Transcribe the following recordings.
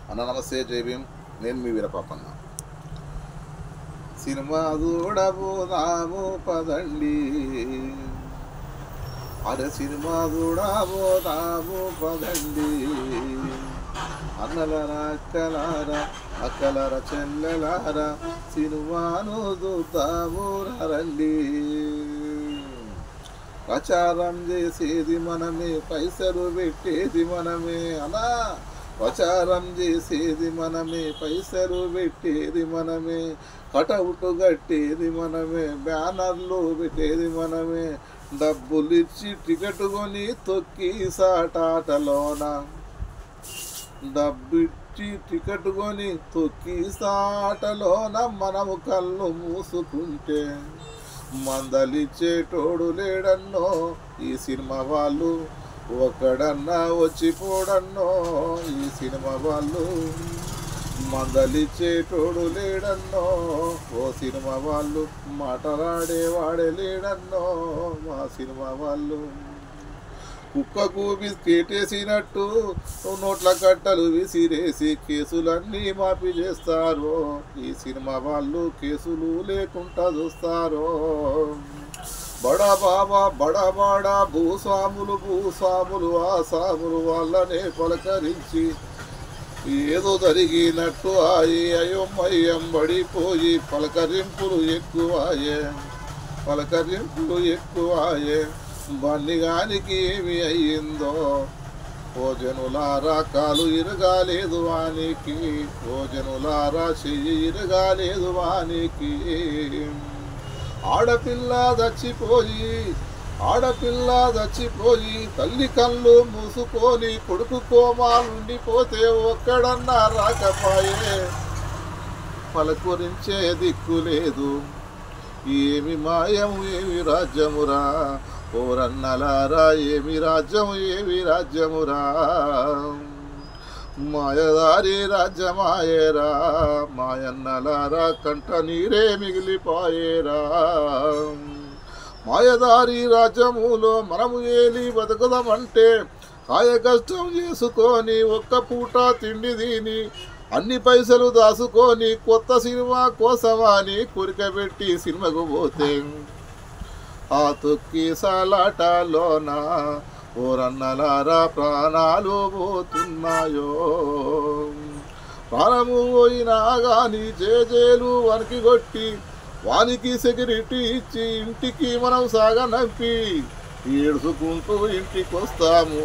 అన్న నమస్తే, జై భీమ్. నేను మీ వీరపాపన్న. సినిమా చూడబోదాము పదండి, అరే సినిమా చూడబోదాము పదండి. అన్నలారా అక్కలారా, అక్కలారా చెల్లెలారా, సినిమాను చూద్దాము రండి. ప్రచారం చేసేది మనమే, పైసలు పెట్టేది మనమే అలా. ప్రచారం చేసేది మనమే, పైసలు పెట్టేది మనమే, కటౌట్ కట్టేది మనమే, బ్యానర్లు పెట్టేది మనమే, డబ్బులిచ్చి టికెట్ కొని తొక్కి సాటాటలోన, డబ్బిచ్చి టికెట్ కొని తొక్కి సాటలోన మనము కళ్ళు మూసుకుంటే మందలిచ్చేటోడు లేడన్నో ఈ సినిమా వాళ్ళు, ఒక్కడన్నా వచ్చిపోడన్నో ఈ సినిమా వాళ్ళు, మందలిచ్చేటోడు లేడన్నో ఓ సినిమా వాళ్ళు, మాటలాడేవాడే లేడన్నో మా సినిమా వాళ్ళు. కుక్కకు బిస్కెటేసినట్టు నోట్ల కట్టలు విసిరేసి కేసులన్నీ మాఫీ చేస్తారో ఈ సినిమా వాళ్ళు, కేసులు లేకుండా చూస్తారో. బడా బాబా బడా భూస్వాములు ఆసాములు వాళ్ళనే పలకరించి ఏదో జరిగినట్టు అయోమయం పడిపోయి పలకరింపులు ఎక్కువాయే. బన్నిగానికి ఏమి అయ్యిందో ఓ జనులారా, కాలు ఇరగాలేదు వానికి, ఓ జనులారా చెయ్యి ఇరగాలేదు వానికి. ఆడపిల్ల చచ్చిపోయి తల్లి కళ్ళు మూసుకొని కొడుకు కోమాలుండిపోతే ఒక్కడన్నా రాకపాయే, పలకరించే దిక్కు లేదు. ఏమి మాయం ఏమి రాజ్యమురా ఓరన్నలారా, ఏమి రాజ్యమురా, మాయదారి రాజ్యమాయేరా, మాయన్నలారా కంట నీరే మిగిలిపోయేరా. మాయదారి రాజ్యములో మనము ఏలి బతుకుదామంటే కాయ కష్టం చేసుకొని ఒక్క పూట తిండి తిని అన్ని పైసలు దాసుకొని కొత్త సినిమా కోసమని కురికబెట్టి సినిమాకు పోతే ఆ తొక్కి సాలాటలోన ఓరన్నలారా ప్రాణాలు పోతున్నాయో. ప్రాణము పోయినా గాని జేజేలు వనికి కొట్టి వానికి సెక్యూరిటీ ఇచ్చి ఇంటికి మనం సాగనంపి ఏడుచుకుంటూ ఇంటికొస్తాము.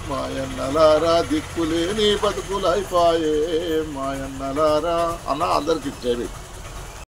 మాయన్నలారా దిక్కులేని బతుకులైపాయే మాయన్నలారా. అన్న అందరికి ఇచ్చేవి.